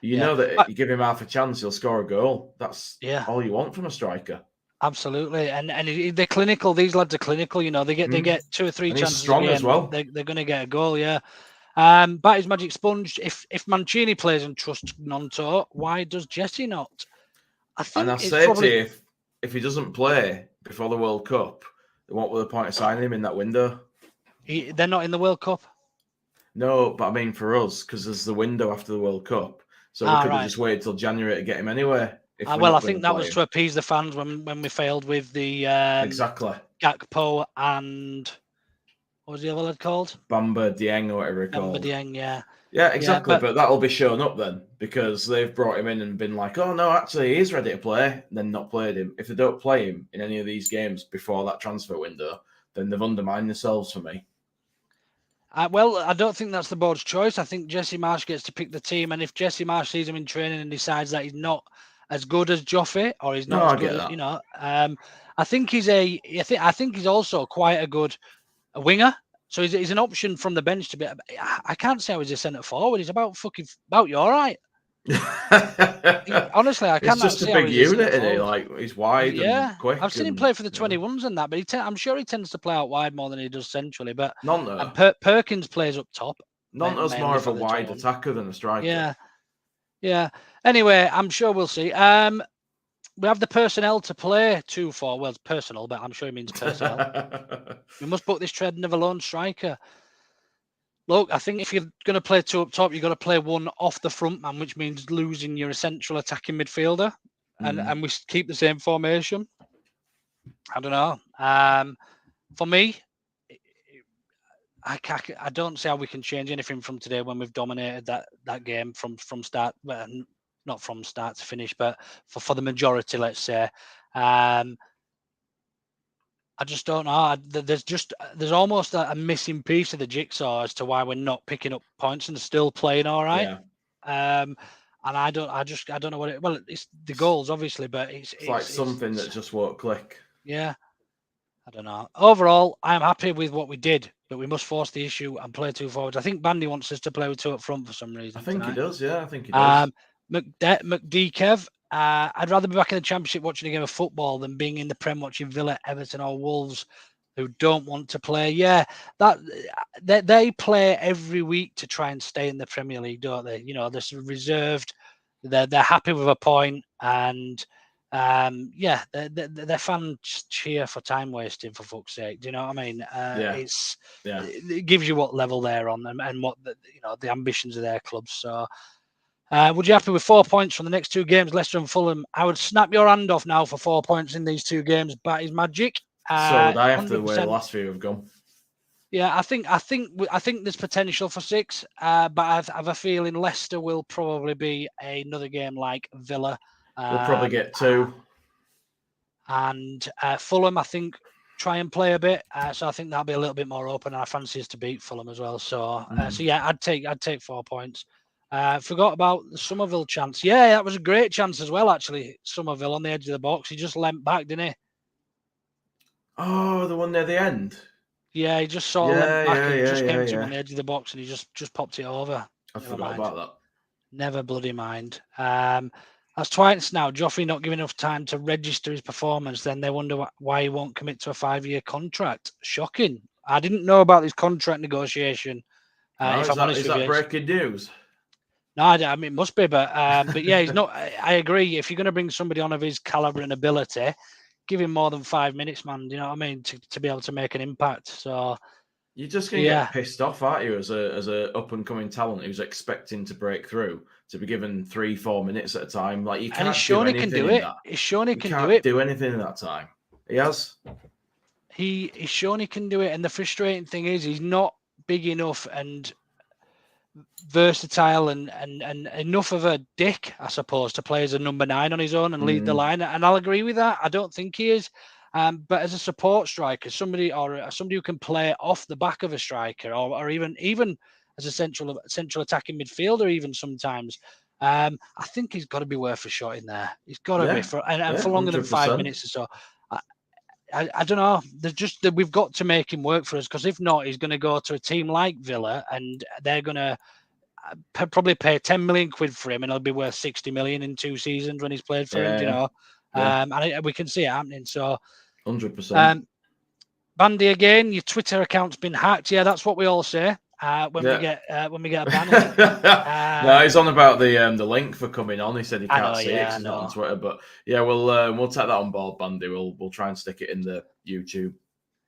You know that you give him half a chance, he'll score a goal. That's all you want from a striker. Absolutely, and they're clinical. These lads are clinical. You know, they get 2 or 3 and chances he's strong a game. as well. They're going to get a goal. Yeah. Batty's magic sponge. If Mancini plays and trusts Gnonto, why does Jesse not? I think. And I say to you, if he doesn't play before the World Cup, then what were the point of signing him in that window? They're not in the World Cup. No, but I mean for us, because there's the window after the World Cup, so we could have just waited till January to get him anyway. Well, I think that was to appease the fans when we failed with the exactly Gakpo and what was the other lad called? Bamba Dieng or whatever he called. Bamba Dieng, yeah. Yeah, exactly. But that'll be shown up then because they've brought him in and been like, oh no, actually he's ready to play, and then not played him. If they don't play him in any of these games before that transfer window, then they've undermined themselves for me. Well, I don't think that's the board's choice. I think Jesse Marsch gets to pick the team, and if Jesse Marsch sees him in training and decides that he's not as good as Joffe, or he's not as good as, you know, I think I think he's also quite a good winger. So he's an option from the bench to be. I can't say he's a centre forward. He's about you all right. Honestly, I can't. It's just a big unit, isn't he? Like he's wide and quick. I've seen him play for the 21s and that, but I'm sure he tends to play out wide more than he does centrally. But Perkins plays up top. Nonto's more of a wide attacker than a striker. Yeah. Anyway, I'm sure we'll see. We have the personnel to play 2-4. Well, it's personal, but I'm sure he means personnel. We must book this trade of a lone striker. Look, I think if you're going to play 2 up top, you've got to play 1 off the front man, which means losing your essential attacking midfielder. And we keep the same formation. I don't know. For me, I don't see how we can change anything from today when we've dominated that game from start. Well, not from start to finish, but for the majority, let's say. I just don't know. There's almost a missing piece of the jigsaw as to why we're not picking up points and still playing all right. Yeah. And I don't know what it. Well, it's the goals, obviously, but it's like something that just won't click. Yeah, I don't know. Overall, I am happy with what we did, but we must force the issue and play 2 forwards. I think Bandy wants us to play with 2 up front for some reason. I think he does. Yeah, I think he does. McDkev. I'd rather be back in the Championship watching a game of football than being in the Prem watching Villa, Everton, or Wolves who don't want to play. Yeah, that they play every week to try and stay in the Premier League, don't they? You know, they're sort of reserved. They're happy with a point, and their fans cheer for time wasting. For fuck's sake, do you know what I mean? It gives you what level they're on and what the ambitions of their clubs. So. Would you happy with 4 points from the next 2 games, Leicester and Fulham? I would snap your hand off now for 4 points in these 2 games. Batty's magic. So would I have the way the last few have gone. Yeah, I think there's potential for 6, but I have a feeling Leicester will probably be another game like Villa. We'll probably get 2. And Fulham, I think, try and play a bit. So I think that'll be a little bit more open. And I fancy us to beat Fulham as well. So yeah, I'd take 4 points. Forgot about the Somerville chance. Yeah, that was a great chance as well, actually. Somerville on the edge of the box. He just leant back, didn't he? Oh, the one near the end? Yeah, he just sort of leant back and just came to him on the edge of the box and he just popped it over. I forgot about that. Never bloody mind. That's twice now. Joffrey not giving enough time to register his performance. Then they wonder why he won't commit to a 5-year contract. Shocking. I didn't know about this contract negotiation. Is that breaking news? No, I mean, it must be, but yeah, he's not. I agree. If you're going to bring somebody on of his caliber and ability, give him more than 5 minutes, man. You know what I mean? To be able to make an impact. So you're just going to get pissed off, aren't you, as a up and coming talent who's expecting to break through to be given 3-4 minutes at a time? Like you can't. And he's shown he can do it. He's shown he can do it. Do anything in that time. He has. He's shown he can do it, and the frustrating thing is he's not big enough and versatile and enough of a dick, I suppose, to play as a number 9 on his own and lead the line. And I'll agree with that. I don't think he is. But as a support striker, somebody who can play off the back of a striker, or even as a central attacking midfielder, even sometimes, I think he's got to be worth a shot in there. He's got to be for longer than 5 minutes or so. I don't know. There's just that we've got to make him work for us, because if not, he's going to go to a team like Villa, and they're going to probably pay 10 million quid for him, and he'll be worth 60 million in 2 seasons when he's played for him. You know, and we can see it happening. So, 100%. Bandy again, your Twitter account's been hacked. Yeah, that's what we all say when we get a ban. No, he's on about the link for coming on. He said he can't see it yeah, because he's not on Twitter. But yeah, we'll take that on board, Bandy. We'll try and stick it in the YouTube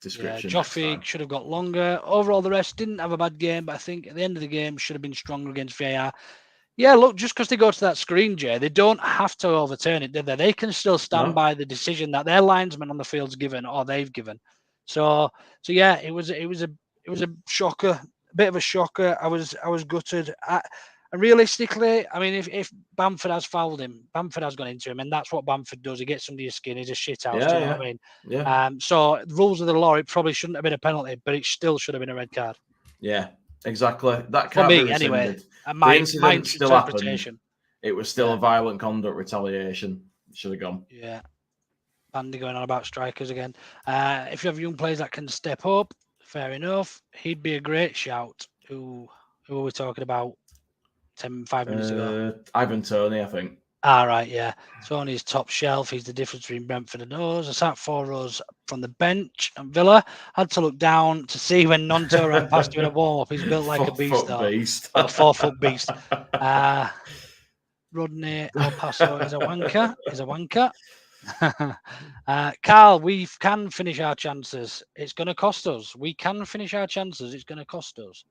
description. Yeah, Joffrey should have got longer. Overall, the rest didn't have a bad game, but I think at the end of the game should have been stronger against VAR. Yeah, look, just because they go to that screen, Jay, they don't have to overturn it, do they? They can still stand by the decision that their linesman on the field's given or they've given. So yeah, it was a shocker, a bit of a shocker. I was gutted. And realistically, I mean, if Bamford has fouled him, Bamford has gone into him, and that's what Bamford does. He gets under your skin. He's a shit house. Do you know what I mean? Yeah. So the rules of the law, it probably shouldn't have been a penalty, but it still should have been a red card. Yeah, exactly. That For can't me, be rescinded. anyway. My incident still interpretation. Happened. It was still a violent conduct retaliation. Should have gone. Yeah. Bandy going on about strikers again. If you have young players that can step up, fair enough. He'd be a great shout. Who are we talking about 5 minutes ago? Ivan Toney, I think. Right, yeah. Tony's top shelf. He's the difference between Brentford and us. I sat 4 rows from the bench, and Villa had to look down to see when Nonto ran past him in a warm-up. He's built like a beast, though. A 4-foot beast. Rodney El Paso is a wanker. Carl, we can finish our chances. It's going to cost us. We can finish our chances. It's going to cost us.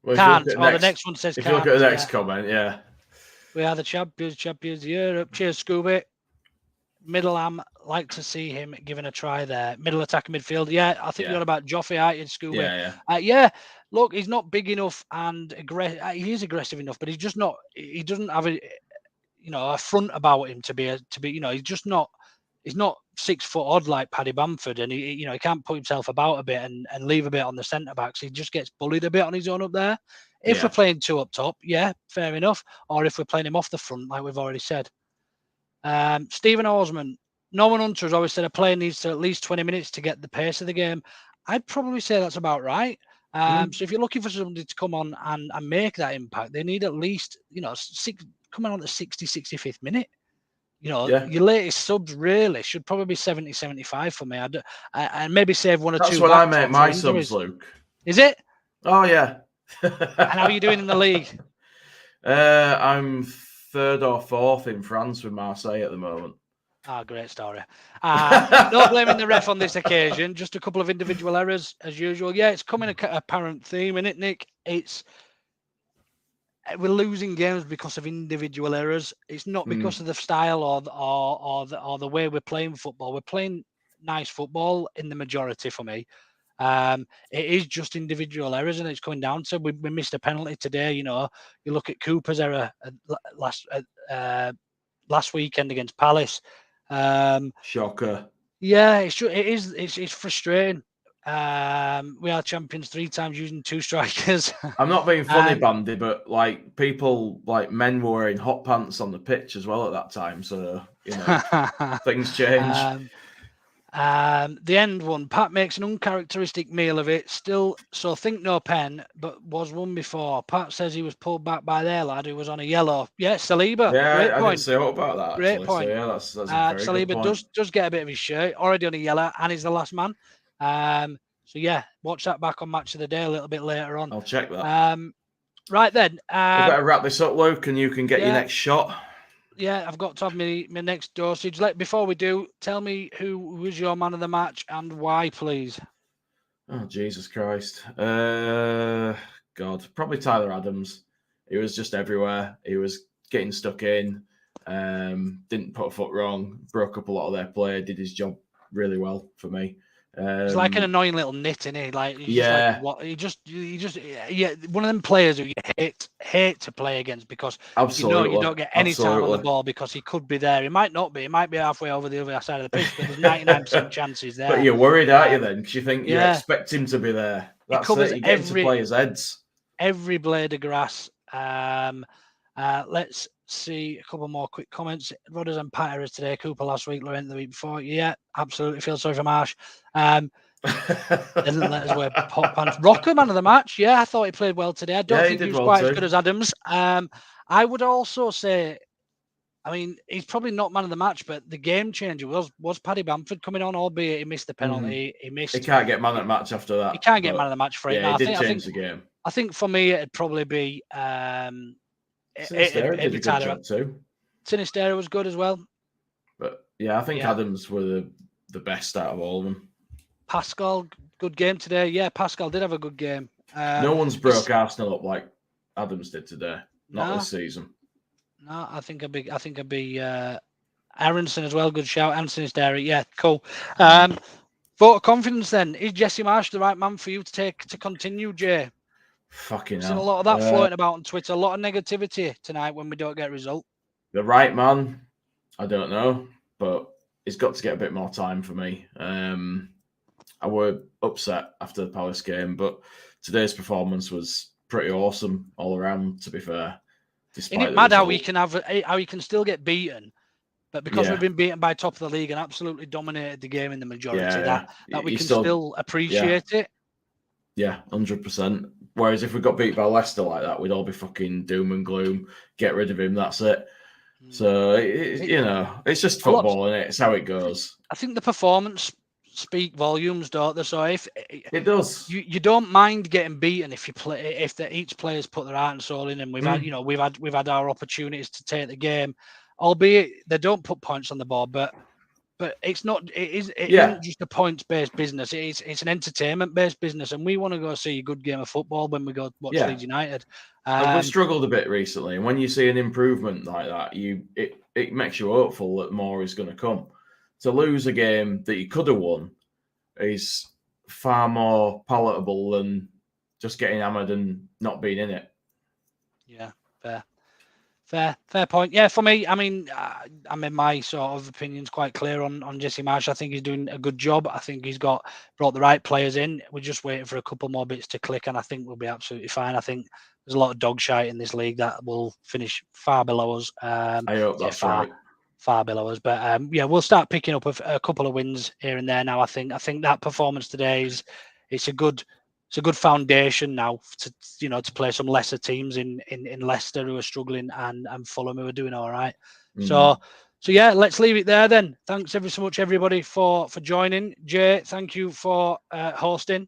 Well, can't. The next one says if can't. If you look at the next comment, yeah. We are the champions of Europe. Cheers, Scooby. Middleham, like to see him given a try there. Middle attacking midfield. Yeah, I think you're on about Joffrey, aren't you, Scooby? Yeah. Look, he's not big enough and he is aggressive enough, but he's just not. He doesn't have a front about him to be. He's just not. He's not 6 foot odd like Paddy Bamford, and he can't put himself about a bit and leave a bit on the centre backs. He just gets bullied a bit on his own up there. If we're playing 2 up top, yeah, fair enough. Or if we're playing him off the front, like we've already said. Stephen Osman, Norman Hunter has always said a player needs to at least 20 minutes to get the pace of the game. I'd probably say that's about right. So if you're looking for somebody to come on and make that impact, they need at least, coming on the 60, 65th minute. Your latest subs really should probably be 70, 75 for me. And maybe save 1 or 2. That's when I make my subs, Luke. Is it? Oh, yeah. And how are you doing in the league? I'm 3rd or 4th in France with Marseille at the moment. Great story. No blaming the ref on this occasion. Just a couple of individual errors as usual. Yeah, it's coming a apparent theme, isn't it, Nick? We're losing games because of individual errors. It's not because of the style or the way we're playing football. We're playing nice football in the majority for me. It is just individual errors, and it's coming down to we missed a penalty today. You look at Cooper's error last weekend against Palace. Shocker. Yeah, it's frustrating. We are champions 3 times using 2 strikers. I'm not being funny, Bandy, but people men were wearing hot pants on the pitch as well at that time. So things change. The end one, Pat makes an uncharacteristic meal of it. Still, so think no pen, but was one before. Pat says he was pulled back by their lad who was on a yellow. Yeah, Saliba. Yeah, great I point. didn't say what about that. Great actually. point. So, yeah, that's a very Saliba good point. does get a bit of his shirt already on a yellow, and he's the last man. So yeah, watch that back on Match of the Day a little bit later on. I'll check that. Right then, we better wrap this up, Luke, and you can get your next shot. Yeah, I've got to have my next dosage. Before we do, tell me who was your man of the match and why, please. Oh, Jesus Christ. God, probably Tyler Adams. He was just everywhere. He was getting stuck in. Didn't put a foot wrong. Broke up a lot of their play. Did his job really well for me. He's like an annoying little nit, isn't he? One of them players who you hate to play against because you don't get any time on the ball because he could be there. He might not be. He might be halfway over the other side of the pitch, but there's 99% chances there. But you're worried, aren't you? Then because you think you expect him to be there. That's it. You get him to play his heads. Every blade of grass. Let's see a couple more quick comments. Rodders and Patterers today. Cooper last week, Laurent the week before. Yeah, absolutely. Feel sorry for Marsh. Didn't let us wear pot pants. Rocker, man of the match. Yeah, I thought he played well today. I don't think he was quite as good as Adams. I would also say, I mean, he's probably not man of the match, but the game changer was Paddy Bamford coming on, albeit he missed the penalty. He can't get man of the match after that. He can't get man of the match for it. Yeah, he did change the game. I think for me, it'd probably be Sinisterra did a good job too. Sinisterra was good as well. But yeah, I think Adams were the best out of all of them. Pascal, good game today. Yeah, Pascal did have a good game. No one's broke Arsenal up like Adams did today. Not this season. No, I think I'd be Aronson as well. Good shout. And Sinisterra. Yeah, cool. Vote of confidence then. Is Jesse Marsh the right man for you to continue, Jay? Fucking hell. Seen a lot of that floating about on Twitter. A lot of negativity tonight when we don't get a result. The right man, I don't know, but he's got to get a bit more time for me. I were upset after the Palace game, but today's performance was pretty awesome all around, to be fair. Isn't it mad how he can still get beaten, but because we've been beaten by top of the league and absolutely dominated the game in the majority, that we can still appreciate it. Yeah, 100%. Whereas if we got beat by Leicester like that, we'd all be fucking doom and gloom. Get rid of him. That's it. So it's just football, isn't it? It's how it goes. I think the performance speak volumes, don't they? So if it does, you don't mind getting beaten if you play each player's put their heart and soul in, and we've had our opportunities to take the game, albeit they don't put points on the board, but it's not. It isn't just a points-based business. It's an entertainment-based business, and we want to go see a good game of football when we go watch Leeds United. We've struggled a bit recently, and when you see an improvement like that, it makes you hopeful that more is going to come. To lose a game that you could have won is far more palatable than just getting hammered and not being in it. Yeah, fair point. Yeah, for me, I mean, my sort of opinion's quite clear on Jesse Marsh. I think he's doing a good job. I think he's brought the right players in. We're just waiting for a couple more bits to click, and I think we'll be absolutely fine. I think there's a lot of dog shite in this league that will finish far below us. I hope that's right. Far below us, but we'll start picking up a couple of wins here and there now. I think that performance today it's a good foundation now to play some lesser teams in Leicester who are struggling and Fulham who are doing all right. So yeah, let's leave it there then. Thanks ever so much everybody for joining. Jay, thank you for hosting.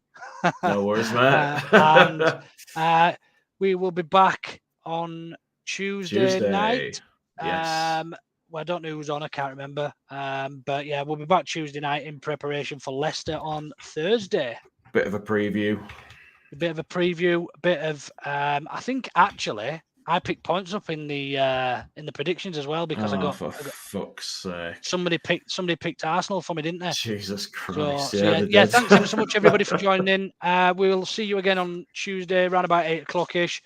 No worries, mate. And we will be back on Tuesday night. Yes. Well, I don't know who's on. I can't remember. But yeah, we'll be back Tuesday night in preparation for Leicester on Thursday. Bit of a preview. I think actually I picked points up in the predictions as well because I got fuck's sake. Somebody picked Arsenal for me, didn't they? Jesus Christ! So thanks ever so much everybody for joining in. We'll see you again on Tuesday around about 8:00ish.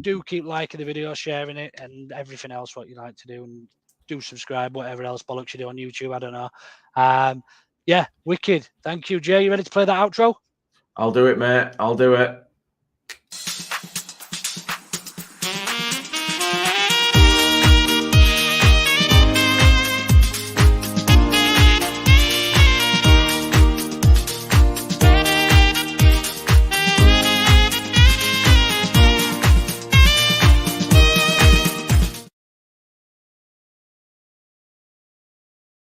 Do keep liking the video, sharing it, and everything else what you like to do, and do subscribe, whatever else bollocks you do on YouTube. I don't know. Wicked. Thank you, Jay. You ready to play that outro? I'll do it, mate. I'll do it.